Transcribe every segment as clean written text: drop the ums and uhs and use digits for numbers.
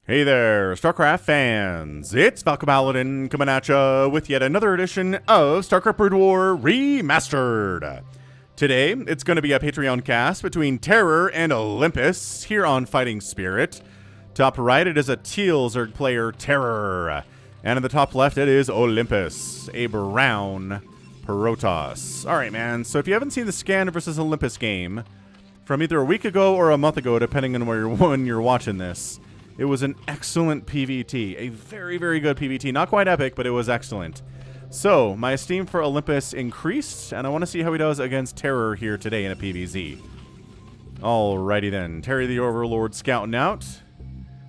Hey there, StarCraft fans! It's Falcon Paladin coming at ya with yet another edition of StarCraft Brood War Remastered. Today, it's going to be a Patreon cast between Terror and Olympus here on Fighting Spirit. Top right, it is a teal Zerg player, Terror. And in the top left, it is Olympus, a brown Protoss. Alright, man, so if you haven't seen the Scan versus Olympus game from either a week ago or a month ago, depending on when you're watching this, it was an excellent PvT, a very, very good PvT. Not quite epic, but it was excellent. So, my esteem for Olympus increased, and I want to see how he does against Terror here today in a PvZ. Alrighty then, Terry the Overlord scouting out.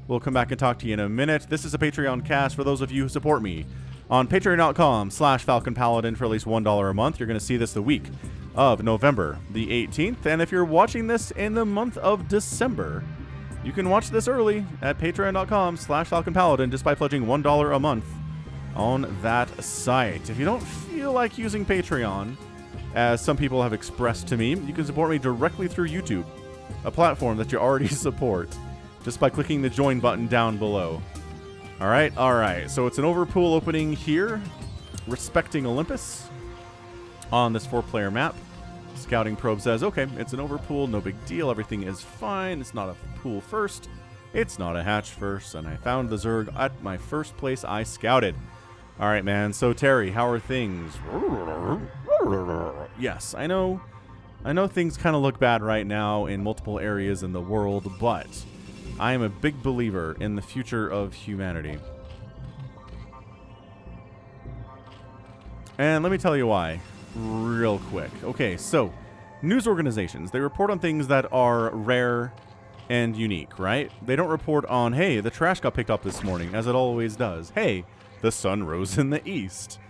We'll come back and talk to you in a minute. This is a Patreon cast for those of you who support me on patreon.com/FalconPaladin for at least $1 a month. You're going to see this the week of November the 18th, and if you're watching this in the month of December, you can watch this early at patreon.com/FalconPaladin just by pledging $1 a month on that site. If you don't feel like using Patreon, as some people have expressed to me, you can support me directly through YouTube, a platform that you already support, just by clicking the join button down below. Alright. So it's an overpool opening here, respecting Olympus on this 4-player map. Scouting probe says, okay, it's an overpool, no big deal, everything is fine, it's not a pool first, it's not a hatch first, and I found the Zerg at my first place I scouted. Alright, man, so Terry, how are things? Yes, I know things kind of look bad right now in multiple areas in the world, but I am a big believer in the future of humanity. And let me tell you why. Real quick. Okay, so news organizations, they report on things that are rare and unique, right? They don't report on, hey, the trash got picked up this morning, as it always does. Hey, the sun rose in the east.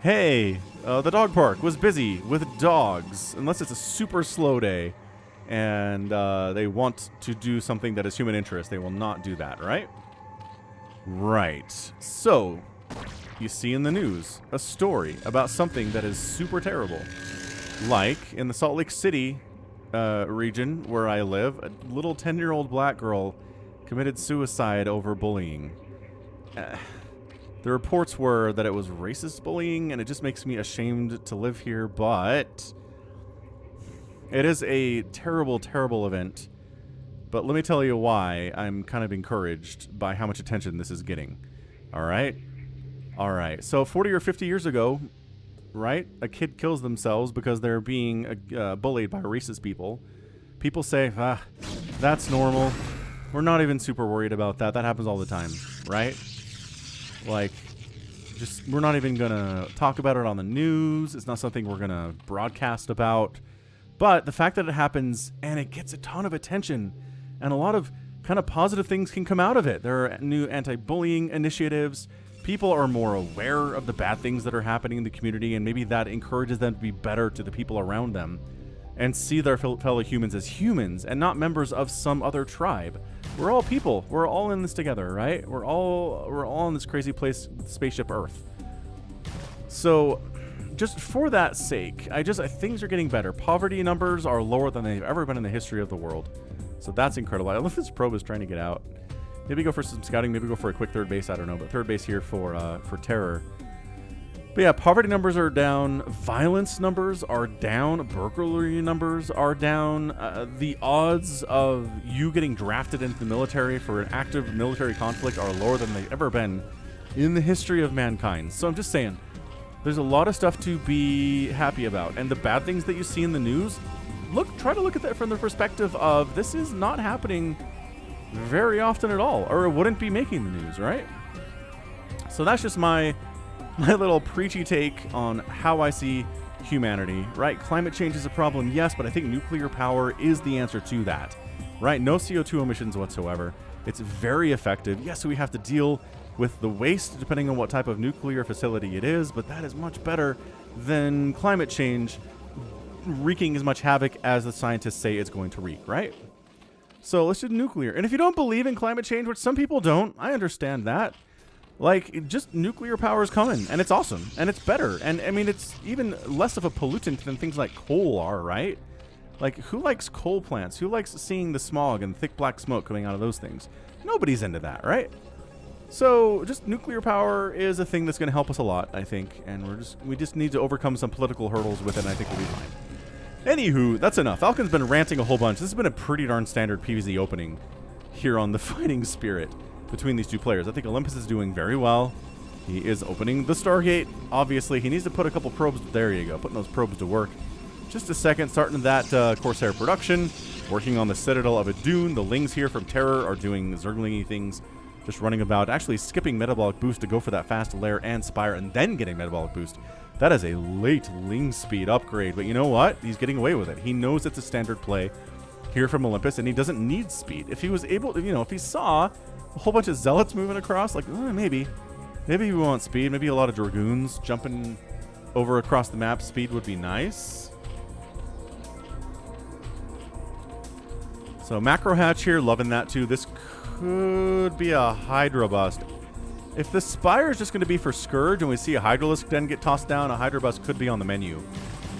Hey, the dog park was busy with dogs, unless it's a super slow day and they want to do something that is human interest. They will not do that, right? Right. So you see in the news a story about something that is super terrible. Like in the Salt Lake City region where I live, a little 10-year-old black girl committed suicide over bullying. The reports were that it was racist bullying, and it just makes me ashamed to live here, but it is a terrible, terrible event. But let me tell you why I'm kind of encouraged by how much attention this is getting. Alright, so 40 or 50 years ago, right, a kid kills themselves because they're being bullied by racist people. People say, that's normal. We're not even super worried about that. That happens all the time, right? Like, just, we're not even going to talk about it on the news. It's not something we're going to broadcast about. But the fact that it happens and it gets a ton of attention and a lot of kind of positive things can come out of it. There are new anti-bullying initiatives. People are more aware of the bad things that are happening in the community, and maybe that encourages them to be better to the people around them and see their fellow humans as humans and not members of some other tribe. We're all people. We're all in this together, right? We're all in this crazy place, spaceship Earth. So just for that sake, things are getting better. Poverty numbers are lower than they've ever been in the history of the world. So that's incredible. I love this probe is trying to get out. Maybe go for some scouting, maybe go for a quick third base, I don't know, but third base here for Terror. But yeah, poverty numbers are down, violence numbers are down, burglary numbers are down, the odds of you getting drafted into the military for an active military conflict are lower than they've ever been in the history of mankind. So I'm just saying, there's a lot of stuff to be happy about, and the bad things that you see in the news, try to look at that from the perspective of this is not happening very often at all, or it wouldn't be making the news, right? So that's just my little preachy take on how I see humanity, right? Climate change is a problem, yes, but I think nuclear power is the answer to that, right? No CO2 emissions whatsoever. It's very effective. Yes, we have to deal with the waste depending on what type of nuclear facility it is, but that is much better than climate change wreaking as much havoc as the scientists say it's going to wreak, right? So let's do nuclear. And if you don't believe in climate change, which some people don't, I understand that. Like, just nuclear power is coming, and it's awesome, and it's better. And, I mean, it's even less of a pollutant than things like coal are, right? Like, who likes coal plants? Who likes seeing the smog and thick black smoke coming out of those things? Nobody's into that, right? So just nuclear power is a thing that's going to help us a lot, I think, and we just need to overcome some political hurdles with it, and I think we'll be fine. Anywho, that's enough. Falcon's been ranting a whole bunch. This has been a pretty darn standard PvZ opening here on the Fighting Spirit between these two players. I think Olympus is doing very well. He is opening the Stargate. Obviously, he needs to put a couple probes. There you go, putting those probes to work. Just a second, starting that Corsair production, working on the Citadel of Adun. The Lings here from Terror are doing Zerglingy things, just running about, actually skipping Metabolic Boost to go for that fast Lair and Spire, and then getting Metabolic Boost. That is a late Ling speed upgrade, but you know what? He's getting away with it. He knows it's a standard play here from Olympus, and he doesn't need speed. If he was able to, if he saw a whole bunch of Zealots moving across, like, maybe we want speed. Maybe a lot of Dragoons jumping over across the map. Speed would be nice. So Macro Hatch here, loving that too. This could be a Hydra bust. If the Spire is just going to be for Scourge and we see a Hydralisk then get tossed down, a Hydra bust could be on the menu.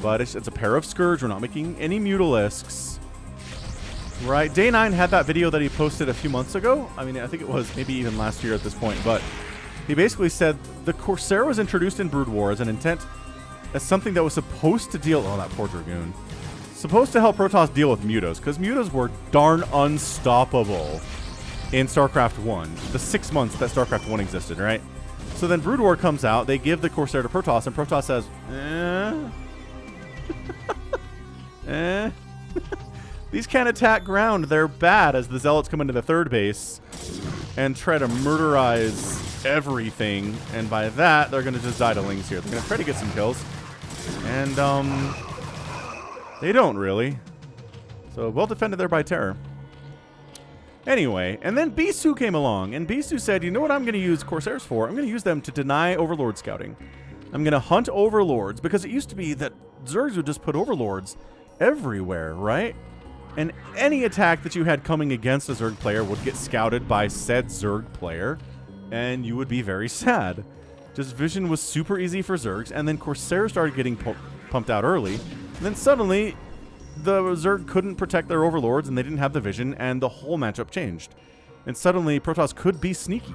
But it's a pair of Scourge. We're not making any Mutalisks. Right, Day 9 had that video that he posted a few months ago. I mean, I think it was maybe even last year at this point. But he basically said the Corsair was introduced in Brood War as an intent, as something that was supposed to deal... Oh, that poor Dragoon. Supposed to help Protoss deal with Mutas, because Mutas were darn unstoppable in StarCraft 1, the 6 months that StarCraft 1 existed, right? So then Brood War comes out, they give the Corsair to Protoss, and Protoss says, These can't attack ground, they're bad, as the Zealots come into the third base and try to murderize everything, and by that, they're going to just die to Lings here. They're going to try to get some kills, and, they don't really. So, well defended there by Terror. Anyway, and then Bisu came along, and Bisu said, you know what I'm going to use Corsairs for? I'm going to use them to deny Overlord scouting. I'm going to hunt Overlords, because it used to be that Zergs would just put Overlords everywhere, right? And any attack that you had coming against a Zerg player would get scouted by said Zerg player, and you would be very sad. Just vision was super easy for Zergs, and then Corsair started getting pumped out early, and then suddenly the Zerg couldn't protect their Overlords, and they didn't have the vision, and the whole matchup changed. And suddenly, Protoss could be sneaky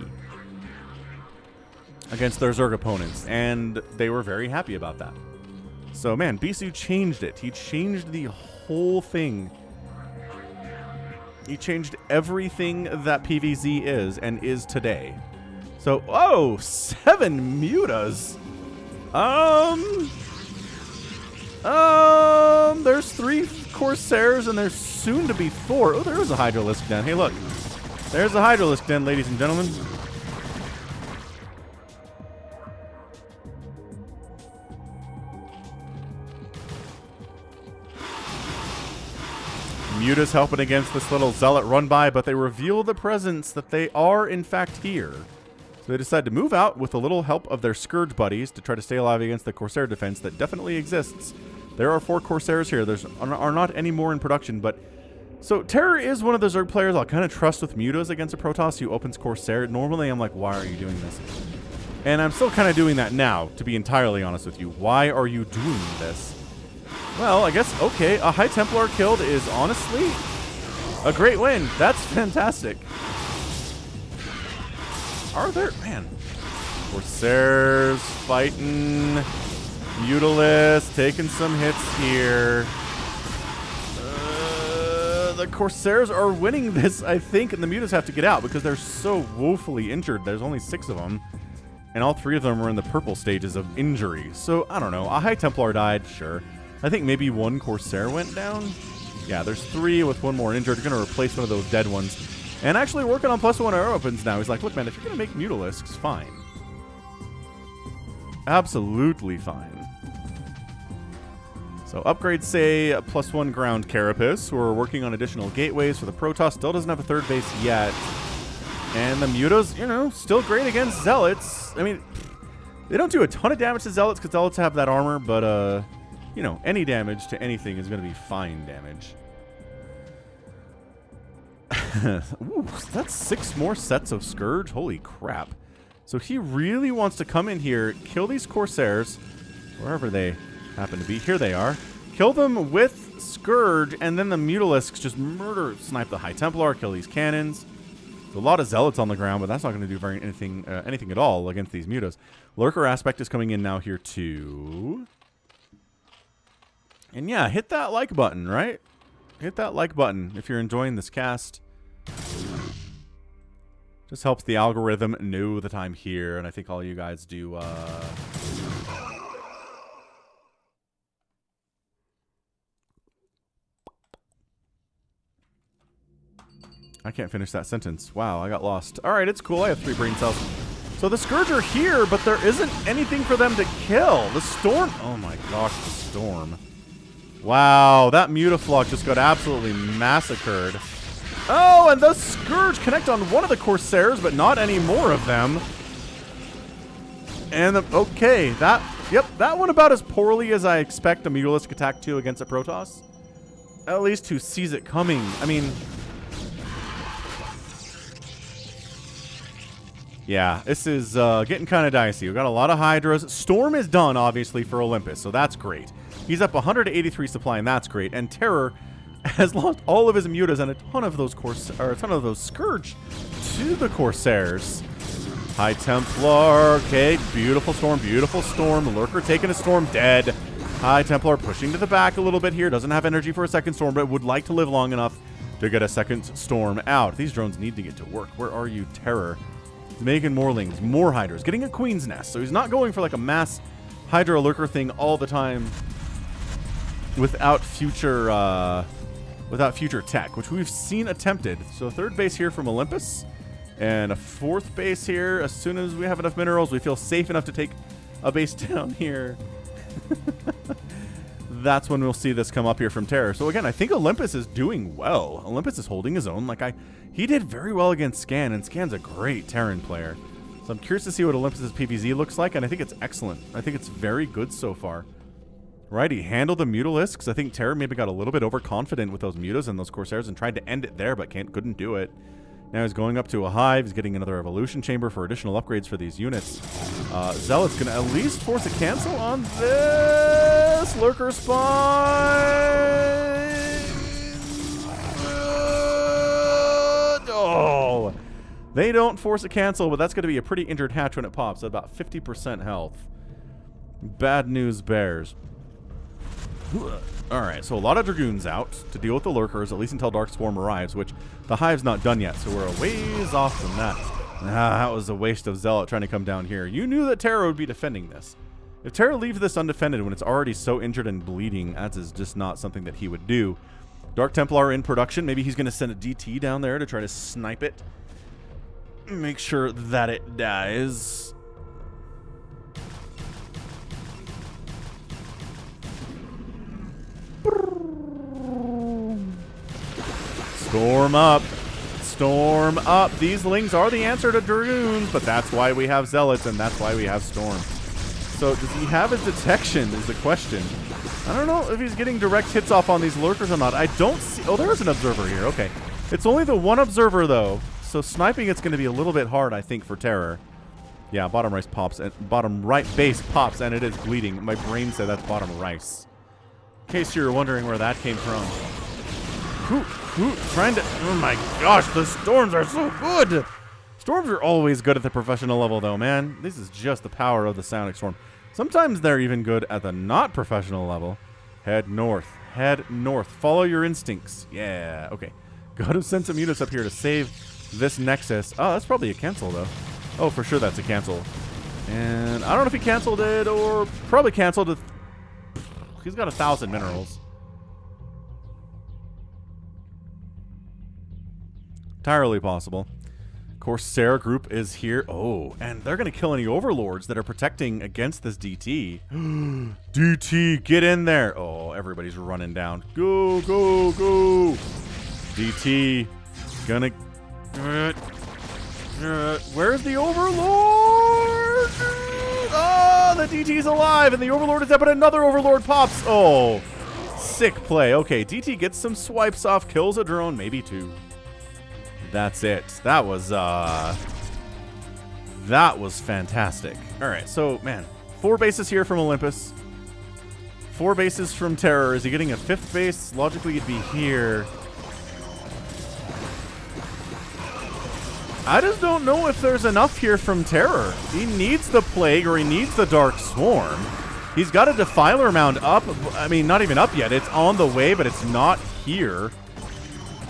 against their Zerg opponents, and they were very happy about that. So, man, Bisu changed it. He changed the whole thing. He changed everything that PvZ is and is today. So, oh, 7 Mutas. There's 3 Corsairs and there's soon to be 4. Oh, there is a Hydralisk den. Hey, look. There's a Hydralisk den, ladies and gentlemen. Muta's helping against this little Zealot run-by, but they reveal the presence that they are, in fact, here. So they decide to move out with a little help of their Scourge buddies to try to stay alive against the Corsair defense that definitely exists. There are 4 Corsairs here. There's are not any more in production, but... So Terror is one of the Zerg players I'll kind of trust with Mutas against a Protoss who opens Corsair. Normally, I'm like, why are you doing this? And I'm still kind of doing that now, to be entirely honest with you. Why are you doing this? Well, I guess, okay, a High Templar killed is honestly a great win. That's fantastic. Are there... Man. Corsairs fighting. Mutalisks taking some hits here. The Corsairs are winning this, I think, and the Mutas have to get out because they're so woefully injured. There's only 6 of them, and all 3 of them are in the purple stages of injury. So, I don't know. A High Templar died, sure. I think maybe 1 Corsair went down. Yeah, there's 3 with 1 more injured. They're going to replace one of those dead ones. And actually working on +1 arrow weapons now. He's like, look, man, if you're going to make Mutalisks, fine. Absolutely fine. So upgrades say +1 ground Carapace. We're working on additional gateways for the Protoss. Still doesn't have a 3rd base yet. And the Mutas, you know, still great against Zealots. I mean, they don't do a ton of damage to Zealots because Zealots have that armor, but, you know, any damage to anything is going to be fine damage. Ooh, that's 6 more sets of Scourge. Holy crap. So he really wants to come in here, kill these Corsairs, wherever they happen to be. Here they are. Kill them with Scourge, and then the Mutalisks just snipe the High Templar, kill these cannons. So a lot of zealots on the ground, but that's not going to do anything at all against these mutas. Lurker aspect is coming in now here too. And yeah, hit that like button, right? Hit that like button if you're enjoying this cast. Just helps the algorithm know that I'm here, and I think all you guys do. I can't finish that sentence. Wow, I got lost. All right, it's cool. I have 3 brain cells. So the Scourge are here, but there isn't anything for them to kill. The Storm. Oh my gosh, the Storm. Wow, that Mutaflux just got absolutely massacred. Oh, and the Scourge connect on one of the Corsairs, but not any more of them. And, okay, that went about as poorly as I expect a Mutalistic attack to against a Protoss. At least who sees it coming. I mean... yeah, this is getting kind of dicey. We've got a lot of Hydras. Storm is done, obviously, for Olympus, so that's great. He's up 183 supply, and that's great. And Terror has lost all of his mutas and a ton of those Scourge to the Corsairs. High Templar, okay, beautiful Storm. Lurker taking a Storm, dead. High Templar pushing to the back a little bit here. Doesn't have energy for a second Storm, but would like to live long enough to get a second Storm out. These drones need to get to work. Where are you, Terror? He's making more Lings, more Hydras, getting a Queen's Nest. So he's not going for like a mass Hydra Lurker thing all the time without future tech, which we've seen attempted. So 3rd base here from Olympus, and a 4th base here. As soon as we have enough minerals, we feel safe enough to take a base down here. That's when we'll see this come up here from Terror. So again, I think Olympus is doing well. Olympus is holding his own. He did very well against Scan, and Scan's a great Terran player. So I'm curious to see what Olympus's PvZ looks like, and I think it's excellent. I think it's very good so far. Right, he handled the Mutalisks. I think Terror maybe got a little bit overconfident with those Mutas and those Corsairs and tried to end it there, but couldn't do it. Now he's going up to a Hive. He's getting another Evolution Chamber for additional upgrades for these units. Zealot's going to at least force a cancel on this Lurker spawn. Oh, they don't force a cancel, but that's going to be a pretty injured hatch when it pops at about 50% health. Bad news bears. Alright, so a lot of Dragoons out to deal with the Lurkers, at least until Darkswarm arrives, which the Hive's not done yet, so we're a ways off from that. That was a waste of Zealot trying to come down here. You knew that Terra would be defending this. If Terra leaves this undefended when it's already so injured and bleeding, that is just not something that he would do. Dark Templar in production. Maybe he's going to send a DT down there to try to snipe it. Make sure that it dies. Storm up. Storm up. These Lings are the answer to Dragoons, but that's why we have Zealots, and that's why we have Storm. So does he have his detection is the question. I don't know if he's getting direct hits off on these Lurkers or not. I don't see... oh, there is an Observer here. Okay. It's only the one Observer, though. So sniping it's going to be a little bit hard, I think, for Terror. Yeah, bottom rice pops. And bottom right base pops, and it is bleeding. My brain said that's bottom rice. In case you're wondering where that came from. Trying to... oh my gosh, the Storms are so good! Storms are always good at the professional level, though, man. This is just the power of the Psionic Storm. Sometimes they're even good at the not professional level. Head north. Head north. Follow your instincts. Yeah, okay. Gotta send some units up here to save this Nexus. Oh, that's probably a cancel, though. Oh, for sure that's a cancel. And I don't know if he canceled it or probably canceled it. He's got 1,000 minerals. Entirely possible. Corsair group is here. Oh, and they're going to kill any overlords that are protecting against this DT. DT, get in there. Oh, everybody's running down. Go, go, go. DT, gonna... where's the overlord? Oh, the DT's alive, and the overlord is dead, but another overlord pops. Oh, sick play. Okay, DT gets some swipes off, kills a drone, maybe 2. That's it. That was fantastic. All right, so, man, 4 bases here from Olympus. 4 bases from Terror. Is he getting a 5th base? Logically, he'd be here. I just don't know if there's enough here from Terror. He needs the Plague or he needs the Dark Swarm. He's got a Defiler Mound up. I mean, not even up yet. It's on the way, but it's not here.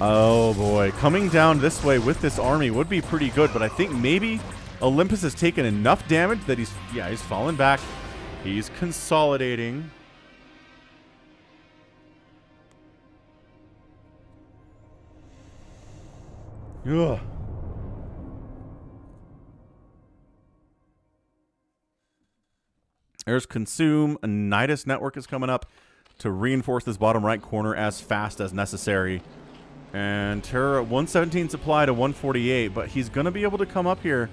Oh, boy. Coming down this way with this army would be pretty good, but I think maybe Olympus has taken enough damage that he's fallen back. He's consolidating. Ugh. There's Consume. A Nidus network is coming up to reinforce this bottom right corner as fast as necessary. And Terror at 117 supply to 148, but he's going to be able to come up here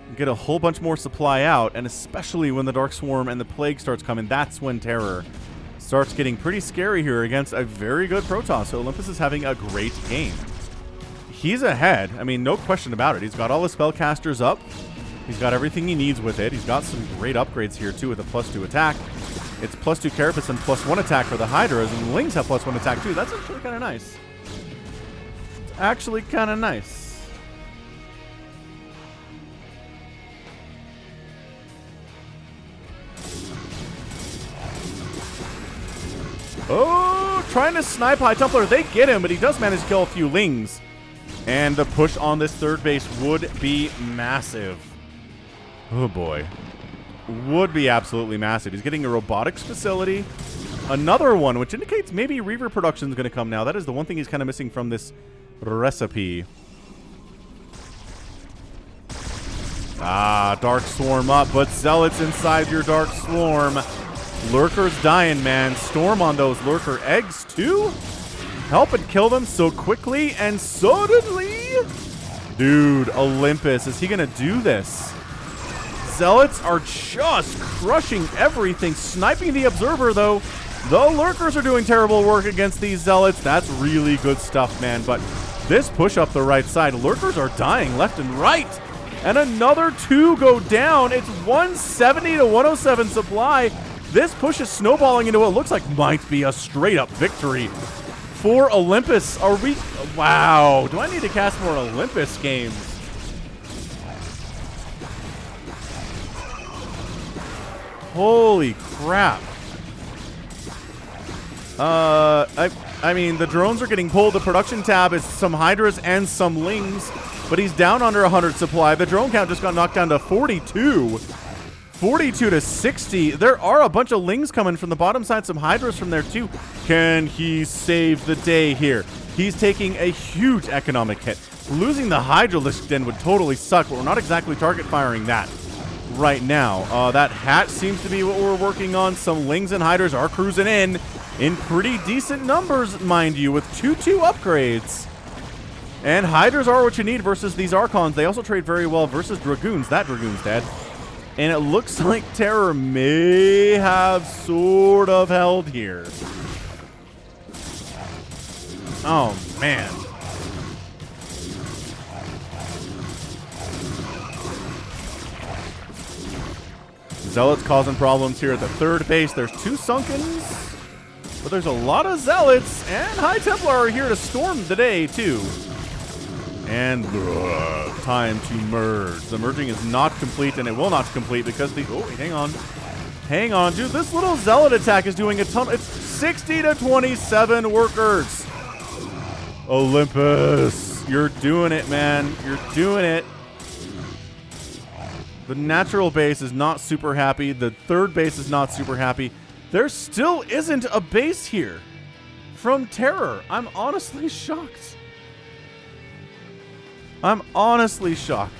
and get a whole bunch more supply out, and especially when the Dark Swarm and the Plague starts coming, that's when Terror starts getting pretty scary here against a very good Protoss. So Olympus is having a great game. He's ahead. I mean, no question about it. He's got all the spellcasters up. He's got everything he needs with it. He's got some great upgrades here, too, with a +2 attack. It's +2 Carapace and +1 attack for the Hydras, and the Lings have +1 attack, too. That's actually kind of nice. It's actually kind of nice. Oh, trying to snipe High Templar. They get him, but he does manage to kill a few Lings. And the push on this third base would be massive. Oh, boy. Would be absolutely massive. He's getting a robotics facility. Another one, which indicates maybe Reaver production is going to come now. That is the one thing he's kind of missing from this recipe. Ah, Dark Swarm up, but Zealots inside your Dark Swarm. Lurker's dying, man. Storm on those Lurker eggs, too? Help it kill them so quickly and suddenly. Dude, Olympus, is he going to do this? Zealots are just crushing everything. Sniping the Observer, though. The Lurkers are doing terrible work against these Zealots. That's really good stuff, man. But this push up the right side, Lurkers are dying left and right. And another 2 go down. It's 170 to 107 supply. This push is snowballing into what looks like might be a straight-up victory for Olympus. Are we... Wow. Do I need to cast more Olympus games? Holy crap. I mean, the drones are getting pulled. The production tab is some Hydras and some Lings, but he's down under 100 supply. The drone count just got knocked down to 42. 42 to 60. There are a bunch of Lings coming from the bottom side, some Hydras from there too. Can he save the day here? He's taking a huge economic hit. Losing the Hydralisk Den would totally suck, but we're not exactly target firing that right now. That hat seems to be what we're working on. Some Lings and Hydras are cruising in pretty decent numbers, mind you, with 2-2 upgrades. And Hydras are what you need versus these Archons. They also trade very well versus Dragoons. That Dragoon's dead. And it looks like Terror may have sort of held here. Oh, man. Zealots causing problems here at the third base. There's 2 Sunkens, but there's a lot of Zealots, and High Templar are here to storm the day, too. And time to merge. The merging is not complete, and it will not complete because the... Oh, hang on. Hang on, dude. This little Zealot attack is doing a ton. It's 60 to 27 workers. Olympus, you're doing it, man. You're doing it. The natural base is not super happy. The third base is not super happy. There still isn't a base here from Terror. I'm honestly shocked. I'm honestly shocked.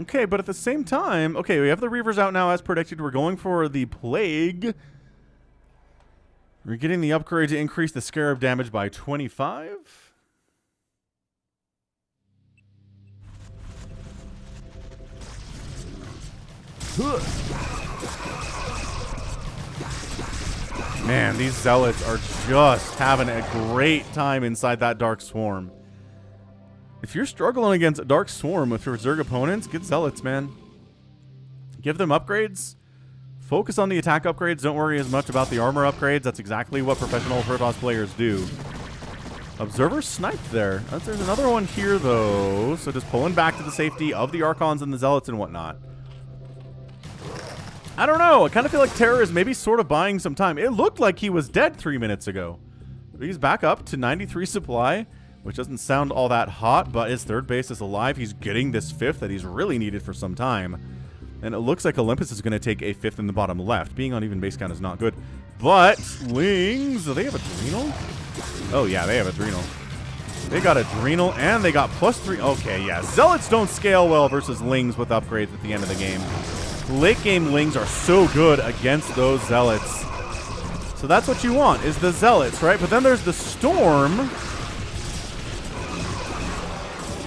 Okay, but at the same time, okay, we have the Reavers out now as predicted. We're going for the Plague. We're getting the upgrade to increase the Scarab damage by 25. Man, these Zealots are just having a great time inside that Dark Swarm. If you're struggling against a Dark Swarm with your Zerg opponents, get Zealots, man. Give them upgrades. Focus on the attack upgrades. Don't worry as much about the armor upgrades. That's exactly what professional Protoss players do. Observer sniped there. There's another one here, though. So just pulling back to the safety of the Archons and the Zealots and whatnot. I don't know. I kind of feel like Terror is maybe sort of buying some time. It looked like he was dead 3 minutes ago. He's back up to 93 supply, which doesn't sound all that hot, but his third base is alive. He's getting this fifth that he's really needed for some time. And it looks like Olympus is going to take a fifth in the bottom left. Being on even base count is not good. But Lings, do they have Adrenal? Oh, yeah, they have Adrenal. They got Adrenal, and they got +3. Okay, yeah. Zealots don't scale well versus Lings with upgrades at the end of the game. Late game Lings are so good against those Zealots. So that's what you want, is the Zealots, right? But then there's the Storm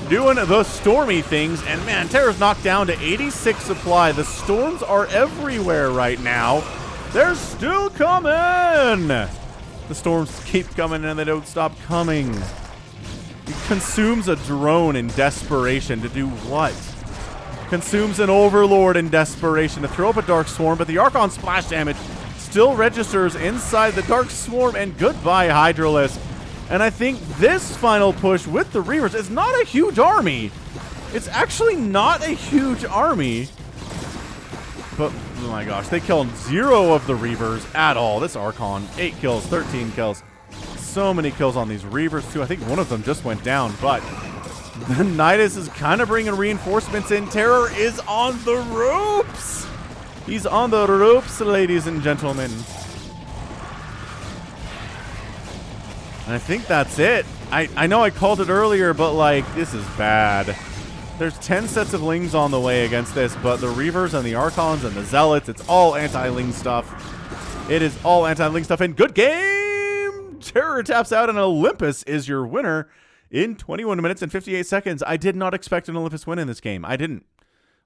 doing the stormy things. And, man, Terror's knocked down to 86 supply. The Storms are everywhere right now. They're still coming! The storms keep coming and they don't stop coming. He consumes a drone in desperation to do what? Consumes an Overlord in desperation to throw up a Dark Swarm, but the Archon splash damage still registers inside the Dark Swarm, and goodbye Hydralisk. And I think this final push with the Reavers is not a huge army. It's actually not a huge army. But, oh my gosh, they killed 0 of the Reavers at all. This Archon, 8 kills, 13 kills. So many kills on these Reavers, too. I think one of them just went down, but the Nidus is kind of bringing reinforcements in. Terror is on the ropes. He's on the ropes, ladies and gentlemen. And I think that's it. I know I called it earlier, but, like, this is bad. There's 10 sets of Lings on the way against this, but the Reavers and the Archons and the Zealots, it's all anti-Ling stuff. It is all anti-Ling stuff, and good game! Terror taps out, and Olympus is your winner in 21 minutes and 58 seconds. I did not expect an Olympus win in this game. I didn't.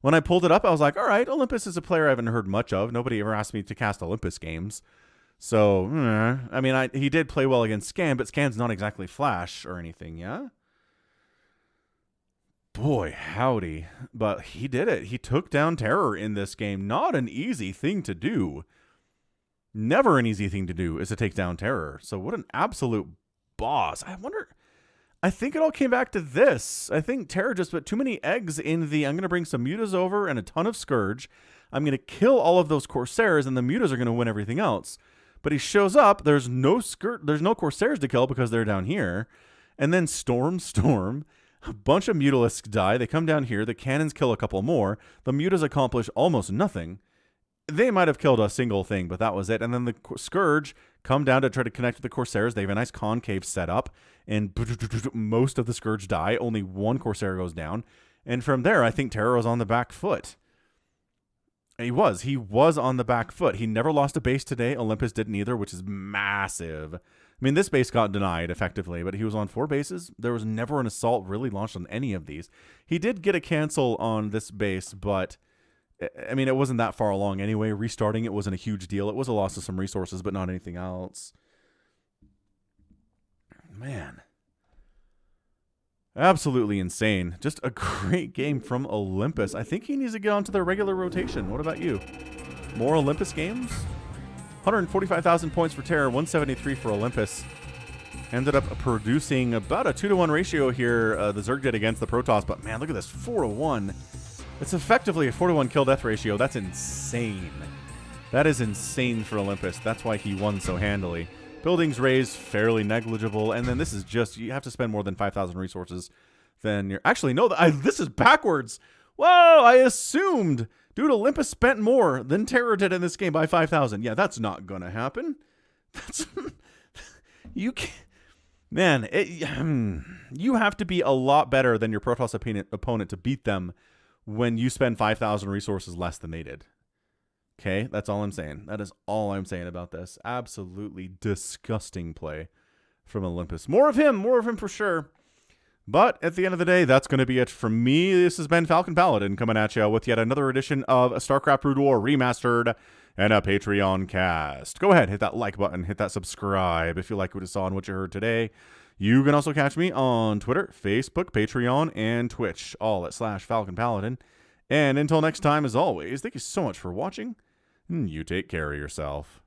When I pulled it up, I was like, all right, Olympus is a player I haven't heard much of. Nobody ever asked me to cast Olympus games. So, I mean, he did play well against Scan, but Scan's not exactly Flash or anything, yeah? Boy, howdy. But he did it. He took down Terror in this game. Not an easy thing to do. Never an easy thing to do is to take down Terror. So what an absolute boss. I think it all came back to this. I think Terror just put too many eggs in the, I'm going to bring some Mutas over and a ton of Scourge. I'm going to kill all of those Corsairs, and the Mutas are going to win everything else. But he shows up. There's no Corsairs to kill because they're down here. And then Storm. A bunch of Mutalisks die. They come down here. The cannons kill a couple more. The Mutas accomplish almost nothing. They might have killed a single thing, but that was it. And then the Scourge come down to try to connect with the Corsairs. They have a nice concave setup, and most of the Scourge die. Only one Corsair goes down. And from there, I think Terror was on the back foot. He was on the back foot. He never lost a base today. Olympus didn't either, which is massive. I mean, this base got denied effectively, but he was on 4 bases. There was never an assault really launched on any of these. He did get a cancel on this base, but I mean, it wasn't that far along anyway. Restarting it wasn't a huge deal. It was a loss of some resources, but not anything else. Man. Absolutely insane. Just a great game from Olympus. I think he needs to get onto their regular rotation. What about you? More Olympus games? 145,000 points for Terror, 173 for Olympus. Ended up producing about a 2-to-1 ratio here, the Zerg did against the Protoss, but man, look at this, 4-to-1. It's effectively a 4-to-1 kill-death ratio. That's insane. That is insane for Olympus. That's why he won so handily. Buildings raised, fairly negligible, and then this is just, you have to spend more than 5,000 resources. Then you're, actually, no, this is backwards. Whoa, I assumed. Dude, Olympus spent more than Terror did in this game by 5,000. Yeah, that's not going to happen. That's, you can't, man, you have to be a lot better than your Protoss opponent to beat them when you spend 5,000 resources less than they did. Okay, that's all I'm saying. That is all I'm saying about this. Absolutely disgusting play from Olympus. More of him for sure. But at the end of the day, that's going to be it from me. This has been Falcon Paladin coming at you with yet another edition of StarCraft Brood War Remastered and a Patreon cast. Go ahead, hit that like button, hit that subscribe if you like what you saw and what you heard today. You can also catch me on Twitter, Facebook, Patreon, and Twitch, all at /Falcon Paladin. And until next time, as always, thank you so much for watching. You take care of yourself.